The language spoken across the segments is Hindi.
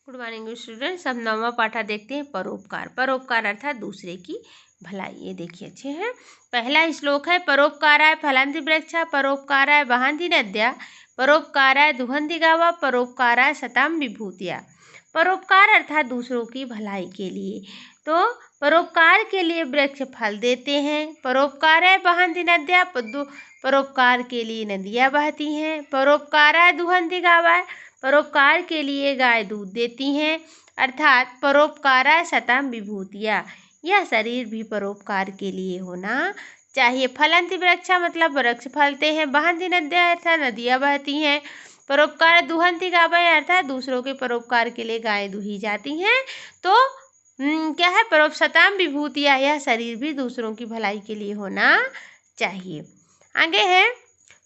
Good morning students. हम 9वां पाठा देखते हैं परोपकार। परोपकार अर्थात दूसरे की भलाई। ये देखिए अच्छे हैं। पहला श्लोक है परोपकाराय फलन्ति वृक्षा परोपकाराय वहन्ति नद्या परोपकाराय दुहन्ति गावा परोपकाराय सताम विभूतिया। परोपकार अर्थात दूसरों की भलाई के लिए। तो परोपकार के लिए वृक्ष फल देते हैं। परोपकाराय वहन्ति नद्या परोपकार के लिए नदियाँ बहती हैं। परोपकाराय दुहन्ति गावा परोपकार के लिए गाय दूध देती हैं। अर्थात परोपकारा सतम विभूतिया, यह शरीर भी परोपकार के लिए होना चाहिए। फलन्ति वृक्षा मतलब वृक्ष फलते हैं। वहन्ति नद्या अर्थात नदियाँ बहती हैं। परोपकार दुहन्ति गाय अर्थात दूसरों के परोपकार के लिए गायें दुही जाती हैं। तो क्या है परोप सतम विभूतिया, यह शरीर भी दूसरों की भलाई के लिए होना चाहिए। आगे है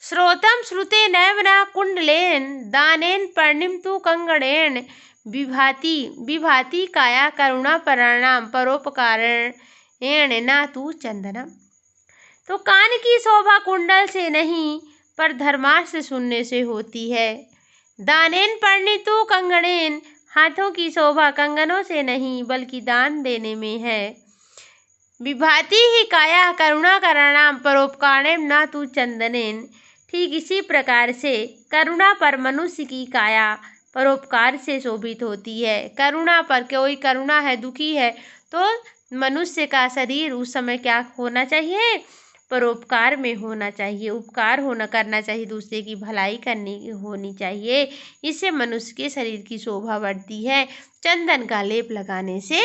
श्रोतम श्रुते नैव न कुंडलेन दानेन पर्णिम तु कंगणेन विभाति विभाति काया करुणा प्रणाम परोपकारेण न तु चंदनम। तो कान की शोभा कुंडल से नहीं पर धर्मार्थ सुनने से होती है। दानेन पर्णितु कंगणेन, हाथों की शोभा कंगनों से नहीं बल्कि दान देने में है। विभाति ही काया करुणा करणाम परोपकारेण न तु चंदनेन, ठीक इसी प्रकार से करुणा पर मनुष्य की काया परोपकार से शोभित होती है। करुणा पर, कोई करुणा है, दुखी है, तो मनुष्य का शरीर उस समय क्या होना चाहिए? परोपकार में होना चाहिए, उपकार होना करना चाहिए, दूसरे की भलाई करनी होनी चाहिए। इससे मनुष्य के शरीर की शोभा बढ़ती है, चंदन का लेप लगाने से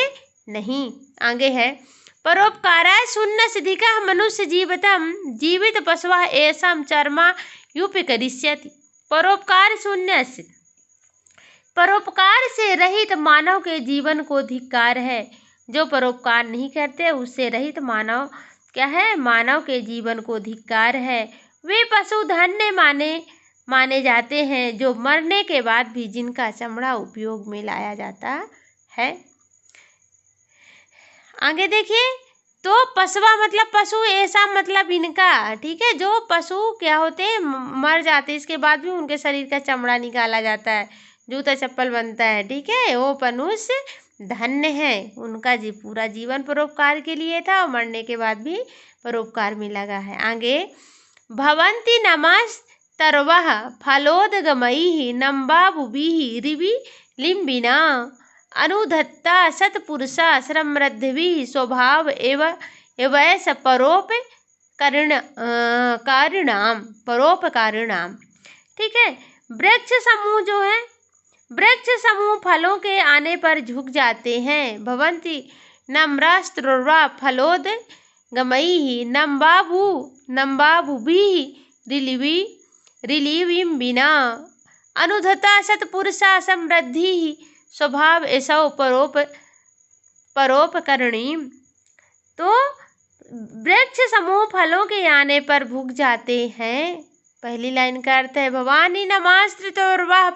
नहीं। आगे है परोपकाराय शून्य सिद्धिकः मनुष्य जीवितम जीवित पशवः एषां चर्मा युपकरिष्यति। परोपकार शून्य, परोपकार से रहित मानव के जीवन को धिक्कार है। जो परोपकार नहीं करते उससे रहित मानव क्या है? मानव के जीवन को धिक्कार है। वे पशु धन्य माने जाते हैं जो मरने के बाद भी जिनका चमड़ा उपयोग में लाया जाता है। आगे देखिए, तो पशवा मतलब पशु, ऐसा मतलब इनका, ठीक है। जो पशु क्या होते हैं, मर जाते हैं, इसके बाद भी उनके शरीर का चमड़ा निकाला जाता है, जूता चप्पल बनता है, ठीक है। वो मनुष्य धन्य है, उनका पूरा जीवन परोपकार के लिए था और मरने के बाद भी परोपकार में लगा है। आगे भवन्ति नमस्तर्वः फलोदगमैः नम्बाबुभिः रिवि लिम्बिना अनुधत्ता सत्पुरुषा समृद्धिभिः स्वभाव एवैस परोपकारिणाम। ठीक है। वृक्ष समूह जो है, वृक्ष समूह फलों के आने पर झुक जाते हैं। भवन्ति नम्रास्त्रोर्वा फलोद गमैः नम्बाबुभिः रिलिविम्बिना अनुधता सत्पुरुषा समृद्धिः स्वभाव ऐसा परोपकरणीम। तो वृक्ष समूह फलों के आने पर भुग जाते हैं। पहली लाइन का अर्थ है भवानी नमास्त्रितोर्वाह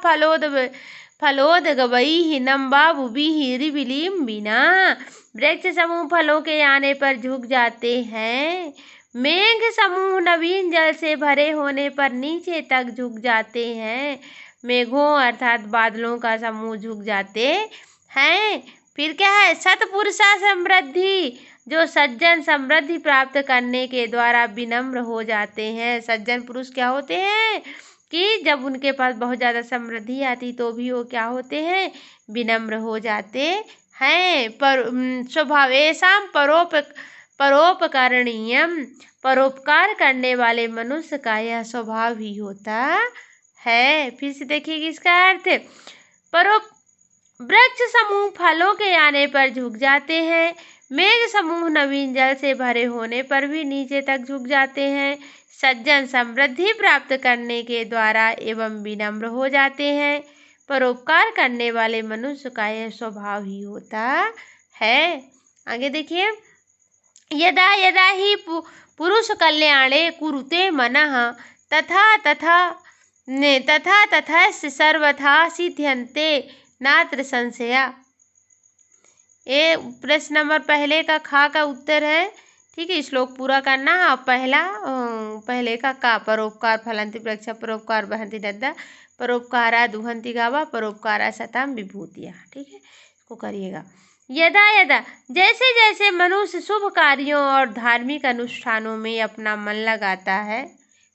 फलोद गवैः नम्बाबुभिः रिविलिम्बिना। वृक्ष समूह फलों के आने पर झुक जाते हैं। मेघ समूह नवीन जल से भरे होने पर नीचे तक झुक जाते हैं। मेघों अर्थात बादलों का समूह झुक जाते हैं। फिर क्या है? सत्पुरुषा समृद्धि, जो सज्जन समृद्धि प्राप्त करने के द्वारा विनम्र हो जाते हैं। सज्जन पुरुष क्या होते हैं कि जब उनके पास बहुत ज़्यादा समृद्धि आती तो भी वो क्या होते हैं? विनम्र हो जाते हैं। पर स्वभावेशाम परोपकारणीयम, परोपकार करने वाले मनुष्य का यह स्वभाव ही होता है। फिर से देखिए इसका अर्थ, वृक्ष समूह फलों के आने पर झुक जाते हैं। मेघ समूह नवीन जल से भरे होने पर भी नीचे तक झुक जाते हैं। सज्जन समृद्धि प्राप्त करने के द्वारा एवं विनम्र हो जाते हैं। परोपकार करने वाले मनुष्य का यह स्वभाव ही होता है। आगे देखिए, यदा यदा ही पुरुष कल्याणे कुरुते मनः तथा तथा सर्वथा सिद्ध्यन्ते नात्र संशया। ये प्रश्न नंबर पहले का खा का उत्तर है, ठीक है, श्लोक पूरा करना है। पहले का परोपकार फलंति वृक्षा परोपकार वहन्ति नद्यः परोपकारा दुहन्ति गावः परोपकारा सतां विभूतियः। ठीक है, इसको करिएगा। यदा यदा जैसे जैसे मनुष्य शुभ कार्यों और धार्मिक अनुष्ठानों में अपना मन लगाता है,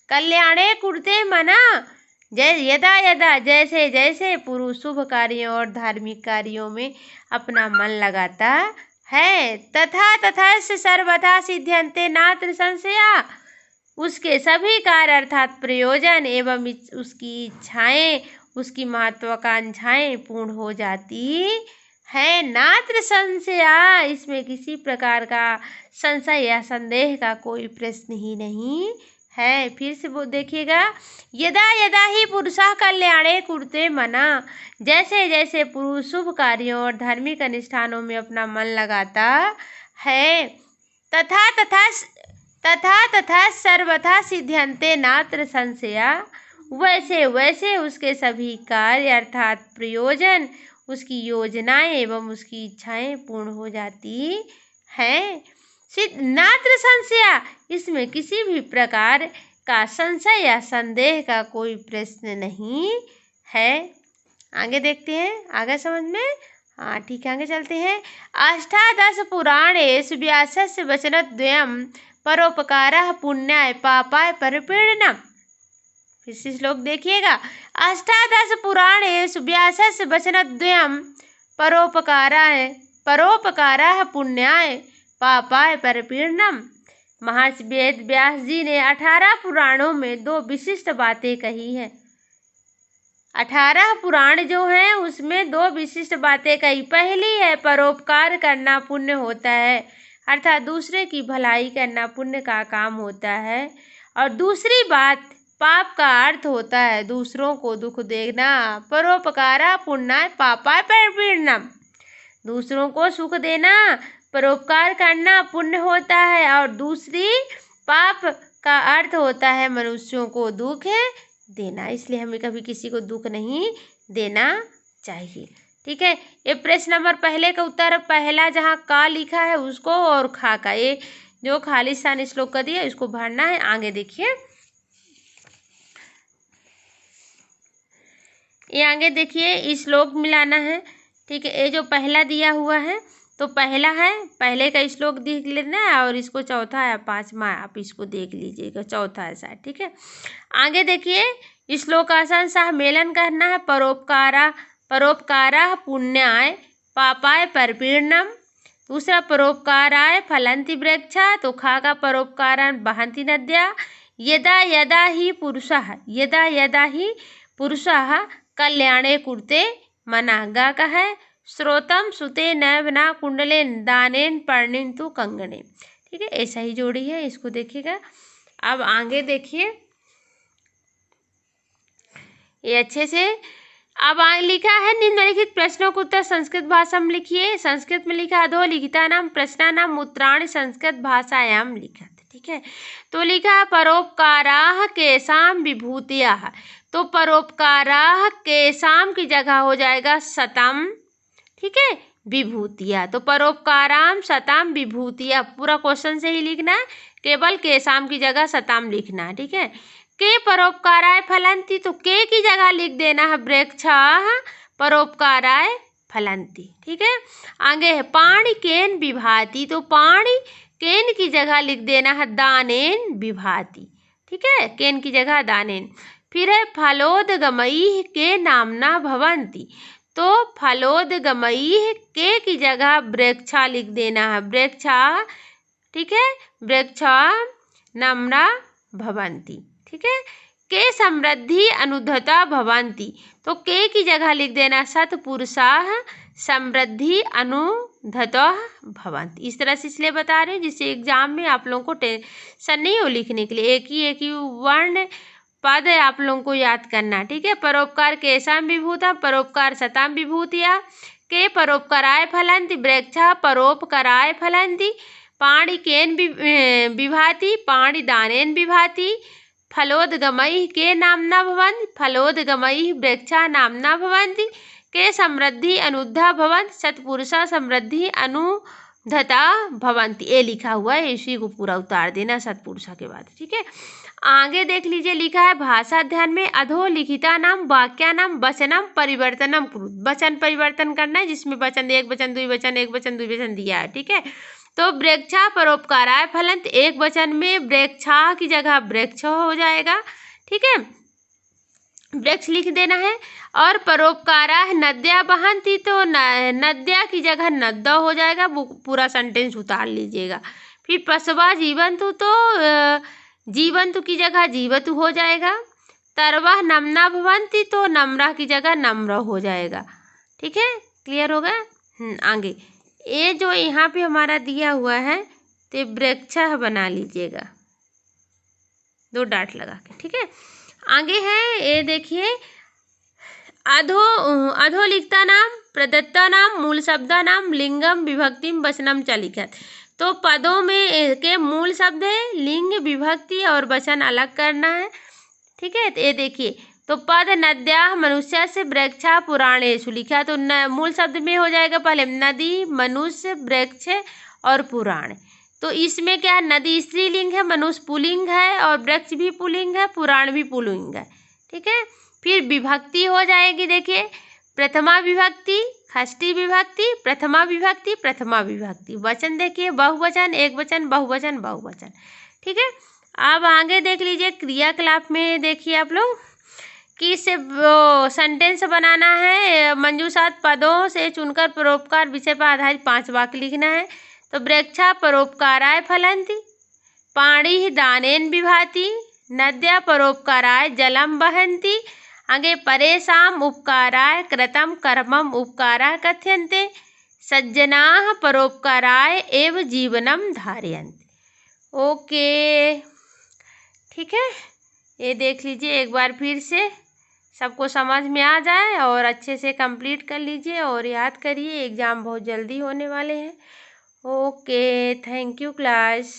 कल्याणे कुरुते मना, यदा यदा जैसे जैसे पुरुष शुभ कार्यों और धार्मिक कार्यों में अपना मन लगाता है, तथा तथा से सर्वथा सिद्ध्यन्ते नात्र संशया, उसके सभी कार्य अर्थात प्रयोजन एवं उसकी इच्छाएं, उसकी महत्वाकांक्षाएं पूर्ण हो जाती है। नात्र संशया, इसमें किसी प्रकार का संशय या संदेह का कोई प्रश्न ही नहीं है। फिर से वो देखिएगा, यदा यदा ही पुरुषः कल्याणे कुरुते मना, जैसे जैसे पुरुष शुभ कार्यों और धार्मिक अनुष्ठानों में अपना मन लगाता है, तथा तथा सर्वथा सिद्ध्यन्ते नात्र संशया, वैसे वैसे उसके सभी कार्य अर्थात प्रयोजन, उसकी योजनाएं एवं उसकी इच्छाएं पूर्ण हो जाती हैं। नात्र संशया, इसमें किसी भी प्रकार का संशय या संदेह का कोई प्रश्न नहीं है। आगे देखते हैं, आगे समझ में। हाँ ठीक है, आगे चलते हैं। अष्टादश पुराणेषु व्यासस्य वचनद्वयं परोपकारः पुण्याय पापाय परिपीडनम्। फिर से श्लोक देखिएगा, अष्टादश पुराणेषु व्यासस्य वचनद्वयं परोपकारः पुण्याय पापाय परिपीडनम्। महर्षि वेद व्यास जी ने 18 पुराणों में 2 विशिष्ट बातें कही हैं। 18 पुराण जो हैं उसमें 2 विशिष्ट बातें कही। पहली है परोपकार करना पुण्य होता है, अर्थात दूसरे की भलाई करना पुण्य का काम होता है। और दूसरी बात, पाप का अर्थ होता है दूसरों को दुख देना। परोपकारा पुण्याय पापाय परिपीडनम्, दूसरों को सुख देना, परोपकार करना पुण्य होता है। और दूसरी पाप का अर्थ होता है मनुष्यों को दुख देना, इसलिए हमें कभी किसी को दुख नहीं देना चाहिए। ठीक है, ये प्रश्न नंबर पहले का उत्तर, पहला जहाँ का लिखा है उसको और खा का, ये जो खालिस्तान श्लोक का दिया इसको भरना है। आगे देखिए, ये आगे देखिए, इस श्लोक मिलाना है। ठीक है, ये जो पहला दिया हुआ है तो पहला है, पहले का श्लोक देख लेना है, और इसको चौथा या 5वां आप इसको देख लीजिएगा, चौथा है शायद। ठीक है, आगे देखिए, श्लोकासन सह मेलन करना है। परोपकारा पुण्याय पापाय परिपीडनम्। दूसरा परोपकाराय फलन्ति वृक्षा, तो खा का परोपकारं वहन्ति नद्यः। यदा यदा ही पुरुषः कल्याणे कुरुते मना, गा का है श्रोतम सुते नैव न कुंडलेन दानेन पर्णेन तु कंगणे। ठीक है, ऐसा ही जोड़ी है, इसको देखिएगा। अब आगे देखिए, ये अच्छे से। अब आगे लिखा है, निम्नलिखित प्रश्नों को उत्तर संस्कृत भाषा में लिखिए। संस्कृत में लिखा, अधो लिखितानां प्रश्नानां उत्तराणि संस्कृत भाषायां लिखत। ठीक है, तो लिखा परोपकाराः केषां विभूतयः, तो परोपकाराः केषां की जगह हो जाएगा सतम। ठीक है, विभूतिया, तो परोपकाराम सताम विभूतिया, पूरा क्वेश्चन से ही लिखना है, केवल केशाम की जगह सताम लिखना है। ठीक है, के परोपकाराय फलंती, तो के की जगह लिख देना है वृक्षाः परोपकाराय फलंती। ठीक है, आगे है पाणि केन विभाति, तो पाणि केन की जगह लिख देना है दानेन विभाति। ठीक है, केन की जगह दानेन। फिर है फलोदगमैः के नाम्ना भवन्ति, तो फलोदगमैः के की जगह वृक्षा लिख देना है वृक्षा। ठीक है, वृक्षा नाम्ना भवन्ति। ठीक है, के समृद्धि अनुद्धता भवन्ति, तो के की जगह लिख देना सत्पुरुषाः समृद्धि अनुद्धतः भवन्ति। इस तरह से इसलिए बता रहे हैं जिससे एग्जाम में आप लोगों को टेंशन नहीं हो लिखने के लिए, एक ही वर्ण पद आप लोगों को याद करना। ठीक है, परोपकार केषां विभूता, परोपकार सतां विभूतिया, के परोपकाराय फलन्ति, वृक्षा परोपकाराय फलन्ति, पाणि केन विभाति, पाणि दानेन विभाति, फलोदगमैः के नाम्ना भवन्ति, फलोदगमैः वृक्षा नाम्ना भवन्ति, के समृद्धि अनुद्धा भवन्ति, सत्पुरुषा समृद्धि धता भवंती, ये लिखा हुआ है, इसी को पूरा उतार देना सत्पुरुषा के बाद। ठीक है, आगे देख लीजिए, लिखा है भाषा अध्ययन में अधोलिखिता नाम वाक्या नाम वचनम परिवर्तनम कुरु। वचन परिवर्तन करना है, जिसमें वचन एक वचन दुई वचन एक वचन दुई वचन दिया है। ठीक है, तो वृक्षा परोपकाराय फलंत, एक वचन में वृक्षा की जगह वृक्ष हो जाएगा। ठीक है, वृक्ष लिख देना है। और परोपकारा नद्या बहंती, तो नद्या की जगह नद्दा हो जाएगा, पूरा सेंटेंस उतार लीजिएगा। फिर पशवा जीवंतु, तो जीवंतु की जगह जीवतु हो जाएगा। तरवा नम्ना भवंती, तो नम्रा की जगह नम्र हो जाएगा। ठीक है, क्लियर हो गया। आगे ये जो यहाँ पे हमारा दिया हुआ है, तो वृक्ष बना लीजिएगा 2 डाट लगा के। ठीक है, आगे है ये देखिए, अधोलिखिता नाम प्रदत्ता नाम मूल शब्दा नाम लिंगम विभक्तिम वचनम च लिखत। तो पदों में के मूल शब्द है, लिंग विभक्ति और वचन अलग करना है। ठीक है, तो ये देखिए, तो पद नद्या मनुष्य से वृक्षा पुराणेषु लिखा, तो मूल शब्द में हो जाएगा पहले नदी, मनुष्य, वृक्ष और पुराण। तो इसमें क्या है, नदी स्त्रीलिंग है, मनुष्य पुल्लिंग है और वृक्ष भी पुल्लिंग है, पुराण भी पुल्लिंग है। ठीक है, फिर विभक्ति हो जाएगी, देखिए प्रथमा विभक्ति, षष्ठी विभक्ति, प्रथमा विभक्ति, प्रथमा विभक्ति। वचन देखिए बहुवचन, एक वचन, बहुवचन, बहुवचन। ठीक है, अब आगे देख लीजिए क्रियाकलाप में, देखिए आप लोग कि से सेंटेंस बनाना है, मंजूषात पदों से चुनकर परोपकार विषय पर आधारित 5 वाक्य लिखना है। तो वृक्षा परोपकाराय फलंति, पाणि दानेन विभाति, नद्या परोपकाराय जलम वहन्ति, आगे परेषाम उपकाराय कृतं कर्मम उपकाराय कथ्यन्ते, सज्जनाः परोपकाराय एव जीवनम धारयन्ति। ओके, ठीक है, ये देख लीजिए एक बार फिर से, सबको समझ में आ जाए और अच्छे से कंप्लीट कर लीजिए और याद करिए, एग्ज़ाम बहुत जल्दी होने वाले हैं। Okay, thank you class.